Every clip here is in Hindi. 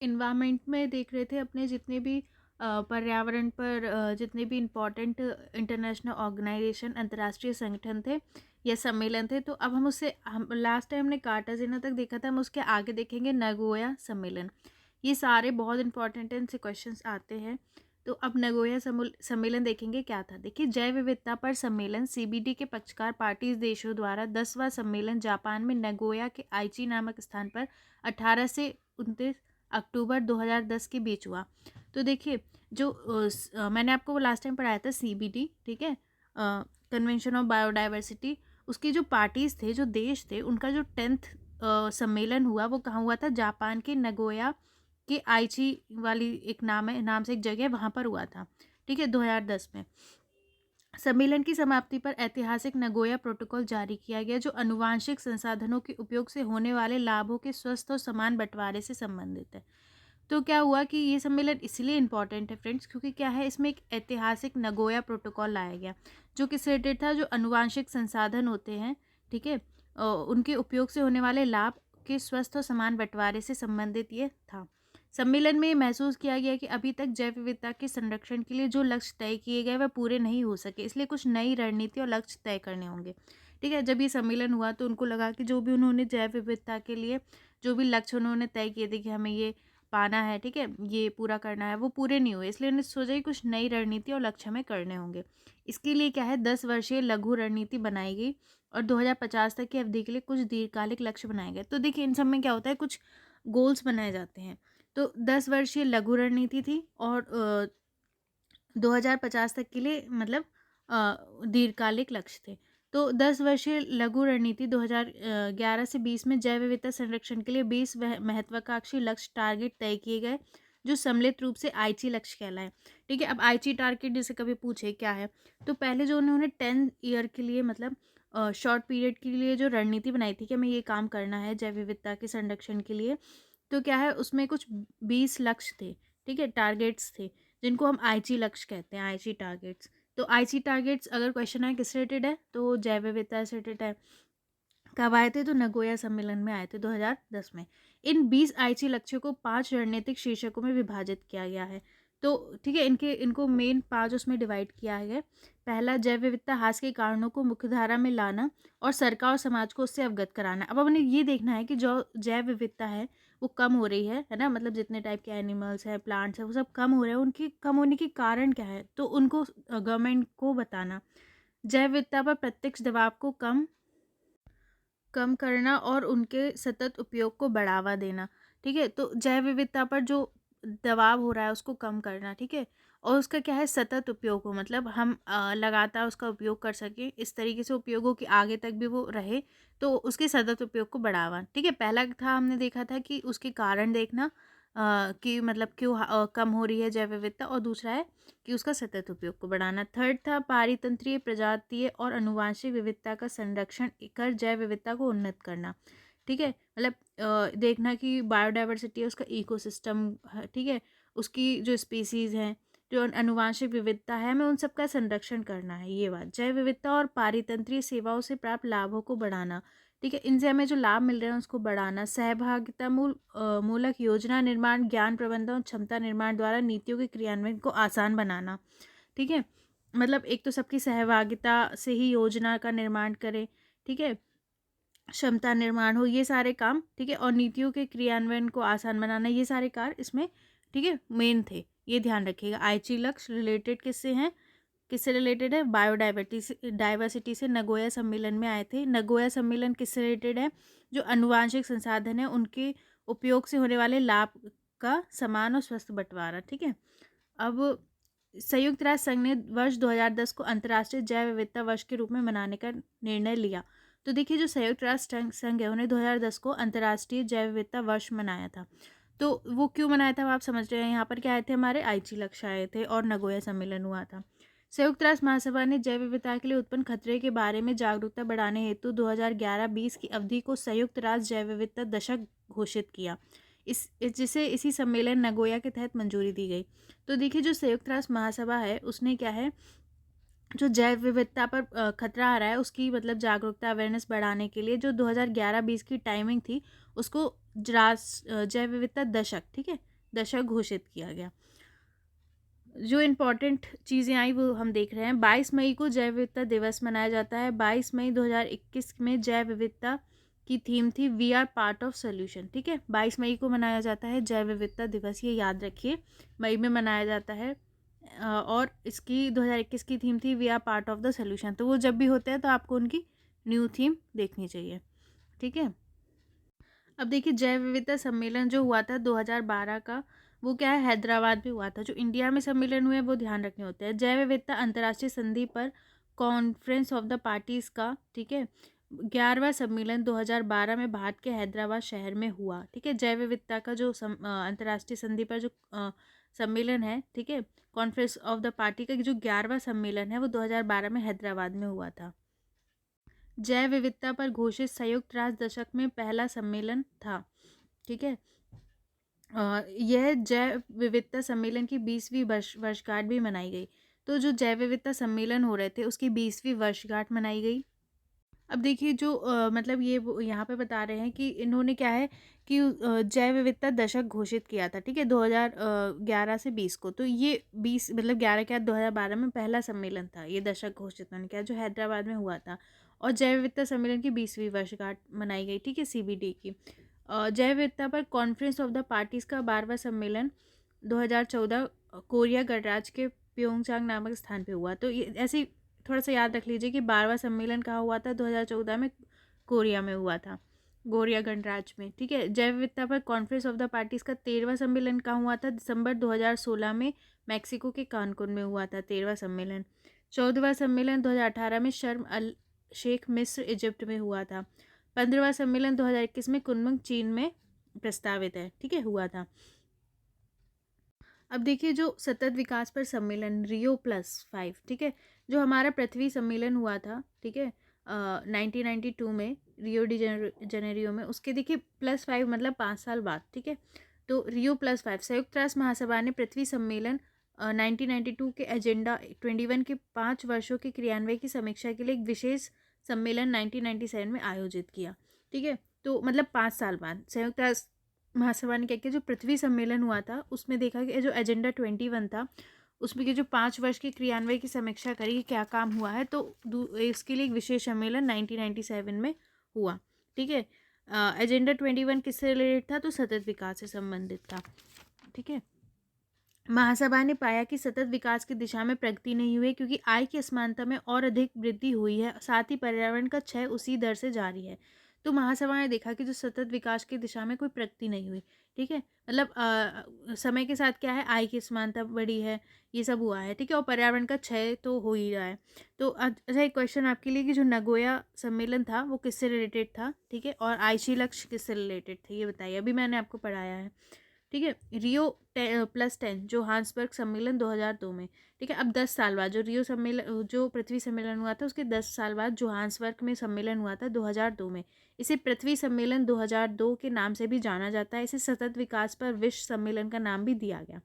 इन्वायरमेंट में देख रहे थे अपने जितने भी पर्यावरण पर जितने भी इम्पोर्टेंट इंटरनेशनल ऑर्गेनाइजेशन अंतर्राष्ट्रीय संगठन थे या सम्मेलन थे, तो अब हम लास्ट टाइम हमने कार्टाजेना तक देखा था, हम उसके आगे देखेंगे नगोया सम्मेलन। ये सारे बहुत इंपॉर्टेंट इनसे क्वेश्चंस आते हैं। तो अब नगोया सम्मेलन देखेंगे क्या था। देखिए, जैव विविधता पर सम्मेलन सीबीडी के पक्षकार पार्टी देशों द्वारा 10वां सम्मेलन जापान में नगोया के आइची नामक स्थान पर 18 से 29 अक्टूबर 2010 के बीच हुआ। तो देखिए, जो मैंने आपको वो लास्ट टाइम पढ़ाया था सीबीडी, ठीक है, कन्वेंशन ऑफ बायोडाइवर्सिटी, उसके जो पार्टीज थे, जो देश थे, उनका जो 10th सम्मेलन हुआ वो कहाँ हुआ था? जापान के नगोया के आइची वाली एक नाम से एक जगह, वहाँ पर हुआ था, ठीक है, 2010 में। सम्मेलन की समाप्ति पर ऐतिहासिक नगोया प्रोटोकॉल जारी किया गया, जो आनुवांशिक संसाधनों के उपयोग से होने वाले लाभों के स्वस्थ और समान बंटवारे से संबंधित है। तो क्या हुआ कि ये सम्मेलन इसलिए इम्पॉर्टेंट है फ्रेंड्स, क्योंकि क्या है, इसमें एक ऐतिहासिक नगोया प्रोटोकॉल लाया गया, जो किस रिलेटेड था? जो आनुवांशिक संसाधन होते हैं, ठीक है, उनके उपयोग से होने वाले लाभ के स्वस्थ और समान बंटवारे से संबंधित ये था। सम्मेलन में महसूस किया गया कि अभी तक जैव विविधता के संरक्षण के लिए जो लक्ष्य तय किए गए वह पूरे नहीं हो सके, इसलिए कुछ नई रणनीति और लक्ष्य तय करने होंगे। ठीक है, जब ये सम्मेलन हुआ तो उनको लगा कि जो भी उन्होंने जैव विविधता के लिए जो भी लक्ष्य उन्होंने तय किए थे कि हमें ये पाना है, ठीक है, ये पूरा करना है, वो पूरे नहीं हुए, इसलिए उन्होंने सोचा कि कुछ नई रणनीति और लक्ष्य हमें करने होंगे। इसके लिए क्या है, 10 वर्षीय लघु रणनीति बनाई गई और 2050 तक की अवधि के लिए कुछ दीर्घकालिक लक्ष्य बनाए गए। तो देखिए, इन सब में क्या होता है, कुछ गोल्स बनाए जाते हैं। तो 10 वर्षीय लघु रणनीति थी और 2050 तक के लिए मतलब दीर्घकालिक लक्ष्य थे। तो 10 वर्षीय लघु रणनीति 2011 से 20 में जैव विविधता संरक्षण के लिए 20 महत्वाकांक्षी लक्ष्य टारगेट तय किए गए, जो सम्मिलित रूप से आईची लक्ष्य कहलाए। ठीक है, अब आईची टारगेट जैसे कभी पूछे क्या है, तो पहले जो उन्होंने 10 ईयर के लिए मतलब शॉर्ट पीरियड के लिए जो रणनीति बनाई थी कि हमें ये काम करना है जैव विविधता के संरक्षण के लिए, तो क्या है, उसमें कुछ 20 लक्ष्य थे, ठीक है, टारगेट्स थे, जिनको हम आईची लक्ष्य कहते हैं, आईची टारगेट्स। तो आईची टारगेट्स अगर क्वेश्चन है किस रिलेटेड है, तो जैव विविधता से रिलेटेड है। कब आए थे? तो नगोया सम्मेलन में आए थे 2010 में। इन 20 आईची लक्ष्यों को 5 रणनीतिक शीर्षकों में विभाजित किया गया है। तो ठीक है, इनको मेन 5 उसमें डिवाइड किया है। पहला, जैव विविधता ह्रास के कारणों को मुख्यधारा में लाना और सरकार और समाज को उससे अवगत कराना। अब हमने ये देखना है कि जो जैव विविधता है वो कम हो रही है ना, मतलब जितने टाइप के एनिमल्स हैं, प्लांट्स हैं, वो सब कम हो रहे हैं, उनकी कम होने के कारण क्या है, तो उनको गवर्नमेंट को बताना। जैव विविधता पर प्रत्यक्ष दबाव को कम करना और उनके सतत उपयोग को बढ़ावा देना। ठीक है, तो जैव विविधता पर जो दबाव हो रहा है उसको कम करना, ठीक है, और उसका क्या है, सतत उपयोग हो, मतलब हम लगातार उसका उपयोग कर सकें, इस तरीके से उपयोग हो कि आगे तक भी वो रहे, तो उसके सतत उपयोग को बढ़ावा। ठीक है, पहला था, हमने देखा था कि उसके कारण देखना कि मतलब क्यों कम हो रही है जैव विविधता, और दूसरा है कि उसका सतत उपयोग को बढ़ाना। थर्ड था, पारितंत्रीय, प्रजातीय और अनुवांशिक विविधता का संरक्षण कर जैव विविधता को उन्नत करना। ठीक है, मतलब देखना कि बायोडाइवर्सिटी है, उसका इकोसिस्टम, ठीक है, उसकी जो स्पीसीज़ हैं, जो अनुवांशिक विविधता है, हमें उन सब का संरक्षण करना है। ये बात, जैव विविधता और पारितंत्रीय सेवाओं से प्राप्त लाभों को बढ़ाना। ठीक है, इनसे हमें जो लाभ मिल रहे हैं उसको बढ़ाना। सहभागिता मूलक योजना निर्माण, ज्ञान प्रबंधन और क्षमता निर्माण द्वारा नीतियों के क्रियान्वयन को आसान बनाना। ठीक है, मतलब एक तो सबकी सहभागिता से ही योजना का निर्माण करें, ठीक है, क्षमता निर्माण हो, ये सारे काम, ठीक है, और नीतियों के क्रियान्वयन को आसान बनाना, ये सारे कार्य इसमें, ठीक है, मेन थे। ये ध्यान रखिएगा। आईची लक्ष्य रिलेटेड किससे हैं, किससे रिलेटेड है? डाइवर्सिटी से नगोया सम्मेलन में आए थे। नगोया सम्मेलन किससे रिलेटेड है? जो अनुवांशिक संसाधन है उनके उपयोग से होने वाले लाभ का समान और स्वस्थ बंटवारा। ठीक है, अब संयुक्त राष्ट्र संघ ने वर्ष 2010 को अंतर्राष्ट्रीय जैव विविधता वर्ष के रूप में मनाने का निर्णय लिया। तो देखिए, जो संयुक्त राष्ट्र संघ है उन्हें 2010 को अंतर्राष्ट्रीय जैव विविधता वर्ष मनाया था। तो वो क्यों मनाया था, आप समझ रहे हैं। यहाँ पर क्या आए थे, हमारे आईची लक्ष्य आए थे और नगोया सम्मेलन हुआ था। संयुक्त राष्ट्र महासभा ने जैव विविधता के लिए उत्पन्न खतरे के बारे में जागरूकता बढ़ाने हेतु 2011-20 की अवधि को संयुक्त राष्ट्र जैव विविधता दशक घोषित किया, जिसे इसी सम्मेलन नगोया के तहत मंजूरी दी गई। तो देखिए, जो संयुक्त राष्ट्र महासभा है उसने क्या है, जो जैव विविधता पर खतरा आ रहा है उसकी मतलब जागरूकता, अवेयरनेस बढ़ाने के लिए जो 2011-20 की टाइमिंग थी उसको जैव विविधता दशक, ठीक है, दशक घोषित किया गया। जो इम्पोर्टेंट चीज़ें आई वो हम देख रहे हैं। 22 मई को जैव विविधता दिवस मनाया जाता है। 22 मई 2021 में जैव विविधता की थीम थी we are part of solution. ठीक है, 22 मई को मनाया जाता है जैव विविधता दिवस, ये याद रखिए, मई में मनाया जाता है। और इसकी 2021 की थीम थी we are part of the solution. तो वो जब भी होते हैं तो आपको उनकी न्यू थीम देखनी चाहिए। ठीक है, अब देखिए जैव विविधता सम्मेलन जो हुआ था 2012 का, वो क्या है, हैदराबाद में हुआ था। जो इंडिया में सम्मेलन हुए वो ध्यान रखने होते हैं। जैव विविधता अंतर्राष्ट्रीय संधि पर कॉन्फ्रेंस ऑफ द पार्टीज का, ठीक है, 11वां सम्मेलन 2012 में भारत के हैदराबाद शहर में हुआ। ठीक है, जैव विविधता का जो अंतर्राष्ट्रीय संधि पर जो सम्मेलन है, ठीक है, कॉन्फ्रेंस ऑफ द पार्टी का जो 11वां सम्मेलन है वो 2012 में हैदराबाद में हुआ था। जैव विविधता पर घोषित संयुक्त राष्ट्र दशक में पहला सम्मेलन था। ठीक है, यह जैव विविधता सम्मेलन की 20वीं वर्षगांठ भी मनाई गई। तो जो जैव विविधता सम्मेलन हो रहे थे उसकी 20वीं वर्षगांठ मनाई गई। अब देखिए जो मतलब ये यहाँ पे बता रहे हैं कि इन्होंने क्या है कि जैव विविधता दशक घोषित किया था। ठीक है, 2011 से 20 को। तो ये 20 मतलब 11 क्या 2012 में पहला सम्मेलन था, ये दशक घोषित उन्होंने किया जो हैदराबाद में हुआ था। और जैव विविधता सम्मेलन की 20वीं वर्षगांठ मनाई गई। ठीक है, CBD की। जैव विविधता पर कॉन्फ्रेंस ऑफ द पार्टीज का 12वां सम्मेलन 2014 कोरिया गणराज्य के प्योंगचांग नामक स्थान पे हुआ। तो ये ऐसे ही थोड़ा सा याद रख लीजिए कि 12वां सम्मेलन कहाँ हुआ था, 2014 में कोरिया में हुआ था, कोरिया गणराज्य में। ठीक है, जैव विविधता पर कॉन्फ्रेंस ऑफ द पार्टीज का 13वां सम्मेलन कहाँ हुआ था, दिसंबर 2016 में मैक्सिको के कानकुन में हुआ था 13वां सम्मेलन। 14वां सम्मेलन 2018 में शर्म अल शेख मिस्र इजिप्ट में हुआ था। 15वां सम्मेलन 2021 में कुनमिंग चीन में प्रस्तावित है। ठीक है, हुआ था। अब देखिए जो सतत विकास पर सम्मेलन Rio+5, ठीक है, जो हमारा पृथ्वी सम्मेलन हुआ था, ठीक है, 1992 में रियो डी जेनेरियो में, उसके देखिए +5 मतलब 5 साल बाद। ठीक है, तो Rio+5 संयुक्त राष्ट्र महासभा ने पृथ्वी सम्मेलन 1992 के एजेंडा 21 के 5 वर्षों के क्रियान्वयन की समीक्षा के लिए एक विशेष सम्मेलन 1997 में आयोजित किया। ठीक है, तो मतलब 5 साल बाद संयुक्त राष्ट्र महासभा ने क्या किया, जो पृथ्वी सम्मेलन हुआ था उसमें देखा कि जो एजेंडा 21 था उसमें कि जो 5 वर्ष के क्रियान्वयन की समीक्षा करी कि क्या काम हुआ है, तो इसके लिए एक विशेष सम्मेलन 1997 में हुआ। ठीक है, एजेंडा 21 किससे रिलेटेड था, तो सतत विकास से संबंधित था। ठीक है, महासभा ने पाया कि सतत विकास की दिशा में प्रगति नहीं हुई क्योंकि आय की असमानता में और अधिक वृद्धि हुई है, साथ ही पर्यावरण का क्षय उसी दर से जारी है। तो महासभा ने देखा कि जो सतत विकास की दिशा में कोई प्रगति नहीं हुई। ठीक है, मतलब समय के साथ क्या है, आय की असमानता बढ़ी है, ये सब हुआ है। ठीक है, और पर्यावरण का क्षय तो हो ही रहा है। तो अच्छा एक क्वेश्चन आपके लिए कि जो नगोया सम्मेलन था वो किससे रिलेटेड था, ठीक है, और आईची लक्ष्य किससे रिलेटेड थे, ये बताइए, अभी मैंने आपको पढ़ाया है। ठीक है, Rio+10 जो हांसबर्ग सम्मेलन 2002 में। ठीक है, अब 10 साल बाद जो रियो सम्मेलन जो पृथ्वी सम्मेलन हुआ था उसके 10 साल बाद जो हांसबर्ग में सम्मेलन हुआ था 2002 में, इसे पृथ्वी सम्मेलन 2002 के नाम से भी जाना जाता है। इसे सतत विकास पर विश्व सम्मेलन का नाम भी दिया गया।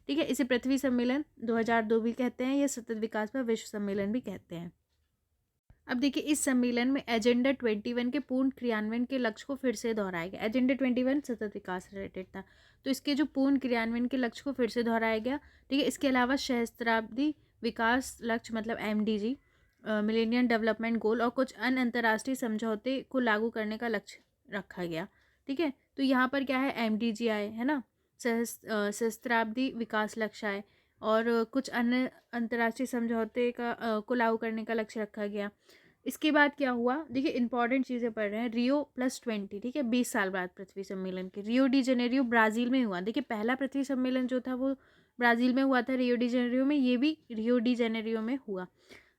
ठीक है, इसे पृथ्वी सम्मेलन 2002 भी कहते हैं या सतत विकास पर विश्व सम्मेलन भी कहते हैं। अब देखिए इस सम्मेलन में एजेंडा 21 के पूर्ण क्रियान्वयन के लक्ष्य को फिर से दोहराया गया। एजेंडा 21 सतत विकास रिलेटेड था, तो इसके जो पूर्ण क्रियान्वयन के लक्ष्य को फिर से दोहराया गया। ठीक है, इसके अलावा सहस्त्राब्दी विकास लक्ष्य मतलब MDG, मिलेनियम डेवलपमेंट गोल और कुछ अन्य अंतर्राष्ट्रीय समझौते को लागू करने का लक्ष्य रखा गया। ठीक है, तो यहाँ पर क्या है, MDG आए, है ना, सहस्त्राब्दी विकास लक्ष्य आए और कुछ अन्य अंतर्राष्ट्रीय समझौते का को लागू करने का लक्ष्य रखा गया। इसके बाद क्या हुआ, देखिए इंपॉर्टेंट चीज़ें पढ़ रहे हैं। Rio+20, ठीक है, 20 साल बाद पृथ्वी सम्मेलन के रियो डी जेनेरियो ब्राज़ील में हुआ। देखिए पहला पृथ्वी सम्मेलन जो था वो ब्राज़ील में हुआ था, रियो डी जेनेरियो में, ये भी रियो डी जेनेरियो में हुआ।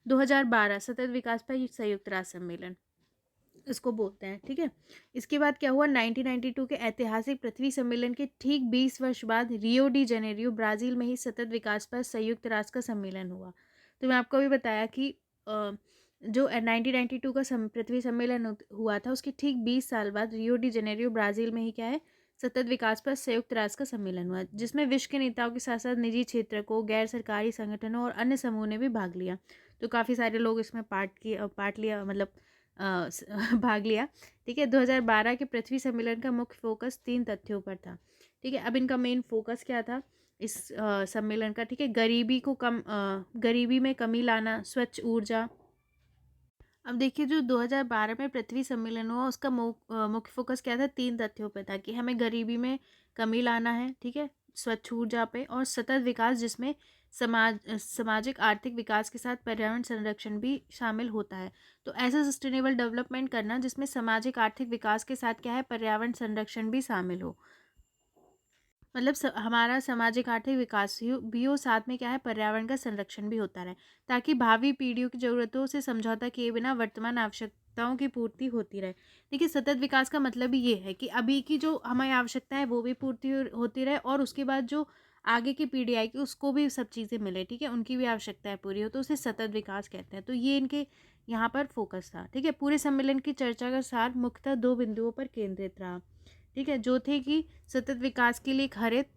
2012 सतत विकास पर संयुक्त राष्ट्र सम्मेलन इसको बोलते हैं। ठीक है, इसके बाद क्या हुआ, 1992 के ऐतिहासिक पृथ्वी सम्मेलन के ठीक 20 वर्ष बाद रियो डी जेनेरियो ब्राज़ील में ही सतत विकास पर संयुक्त राष्ट्र का सम्मेलन हुआ। तो मैं आपको अभी बताया कि जो 1992 का पृथ्वी सम्मेलन हुआ था उसके ठीक 20 साल बाद रियो डी जेनेरियो ब्राज़ील में ही क्या है, सतत विकास पर संयुक्त राष्ट्र का सम्मेलन हुआ, जिसमें विश्व के नेताओं के साथ साथ निजी क्षेत्र को, गैर सरकारी संगठनों और अन्य समूह ने भी भाग लिया। तो काफ़ी सारे लोग इसमें पार्ट लिया मतलब भाग लिया। ठीक है, 2012 के पृथ्वी सम्मेलन का मुख्य फोकस 3 तथ्यों पर था। ठीक है। अब इनका मेन फोकस क्या था इस सम्मेलन का, ठीक है, गरीबी में कमी लाना, स्वच्छ ऊर्जा। अब देखिए जो 2012 में पृथ्वी सम्मेलन हुआ उसका मुख्य फोकस क्या था, 3 तथ्यों पे था कि हमें गरीबी में कमी लाना है, ठीक है, स्वच्छ ऊर्जा पे, और सतत विकास जिसमें सामाजिक आर्थिक विकास के साथ पर्यावरण संरक्षण भी शामिल होता है। तो ऐसा सस्टेनेबल डेवलपमेंट करना जिसमें सामाजिक आर्थिक विकास के साथ क्या है, पर्यावरण संरक्षण भी शामिल हो, मतलब हमारा सामाजिक आर्थिक विकास भी हो, साथ में क्या है, पर्यावरण का संरक्षण भी होता रहे, ताकि भावी पीढ़ियों की ज़रूरतों से समझौता किए बिना वर्तमान आवश्यकताओं की पूर्ति होती रहे। देखिए सतत विकास का मतलब ही ये है कि अभी की जो हमारी आवश्यकता है वो भी पूर्ति होती रहे, और उसके बाद जो आगे की पीढ़ी आएगी उसको भी सब चीज़ें मिले, ठीक है, उनकी भी आवश्यकताएं पूरी हो, तो उसे सतत विकास कहते हैं। तो ये इनके यहाँ पर फोकस था, ठीक है। पूरे सम्मेलन की चर्चा का सार मुख्यतः 2 बिंदुओं पर केंद्रित रहा, ठीक है, जो थे कि सतत विकास के लिए एक हरित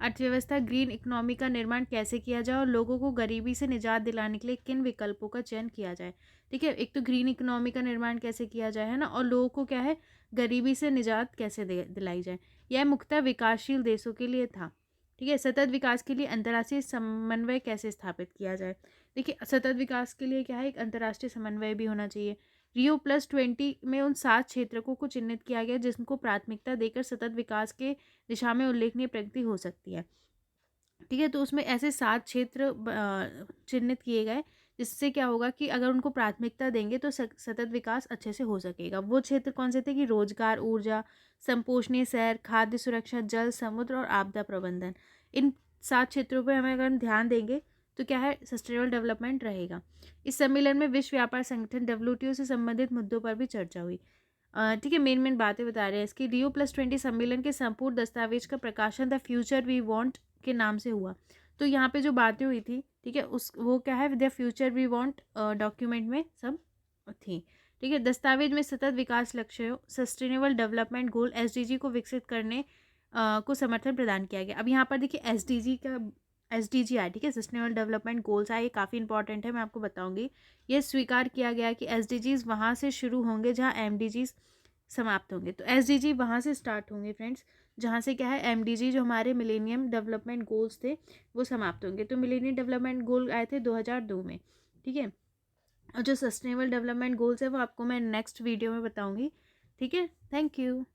अर्थव्यवस्था, ग्रीन इकोनॉमी का निर्माण कैसे किया जाए, और लोगों को गरीबी से निजात दिलाने के लिए किन विकल्पों का चयन किया जाए, ठीक है। एक तो ग्रीन इकोनॉमी का निर्माण कैसे किया जाए, है ना, और लोगों को क्या है, गरीबी से निजात कैसे दिलाई जाए। यह मुख्यतः विकासशील देशों के लिए था, ठीक है। सतत विकास के लिए अंतर्राष्ट्रीय समन्वय कैसे स्थापित किया जाए। देखिए सतत विकास के लिए क्या है, एक अंतर्राष्ट्रीय समन्वय भी होना चाहिए। Rio+20 में उन 7 क्षेत्रकों को चिन्हित किया गया जिनको प्राथमिकता देकर सतत विकास के दिशा में उल्लेखनीय प्रगति हो सकती है, ठीक है। तो उसमें ऐसे 7 क्षेत्र चिन्हित किए गए जिससे क्या होगा कि अगर उनको प्राथमिकता देंगे तो सतत विकास अच्छे से हो सकेगा। वो क्षेत्र कौन से थे कि रोजगार, ऊर्जा, संपोषणीय शहर, खाद्य सुरक्षा, जल, समुद्र और आपदा प्रबंधन। इन 7 क्षेत्रों पर हमें अगर ध्यान देंगे तो क्या है, सस्टेनेबल डेवलपमेंट रहेगा। इस सम्मेलन में विश्व व्यापार संगठन WTO से संबंधित मुद्दों पर भी चर्चा हुई, ठीक है। मेन बातें बता रहे हैं इसकी। Rio+20 सम्मेलन के संपूर्ण दस्तावेज का प्रकाशन द फ्यूचर वी वांट के नाम से हुआ। तो यहाँ पे जो बातें हुई थी, ठीक है, उस वो क्या है, the future we want document में सब थी, ठीक है। दस्तावेज में सतत विकास लक्ष्यों, सस्टेनेबल डेवलपमेंट गोल SDG को विकसित करने को समर्थन प्रदान किया गया। अब यहाँ पर देखिए SDG आया, ठीक है, सस्टेनेबल डेवलपमेंट गोल्स आए, ये काफ़ी इंपॉर्टेंट है, मैं आपको बताऊंगी। ये स्वीकार किया गया कि SDGs वहाँ से शुरू होंगे जहाँ MDGs समाप्त होंगे। तो SDG वहाँ से स्टार्ट होंगे फ्रेंड्स, जहाँ से क्या है, MDG जो हमारे मिलेनियम डेवलपमेंट गोल्स थे वो समाप्त होंगे। तो मिलेनियम डेवलपमेंट गोल आए थे 2002 में, ठीक है। और जो सस्टेनेबल डेवलपमेंट गोल्स है वो आपको मैं नेक्स्ट वीडियो में बताऊंगी, ठीक है। Thank you.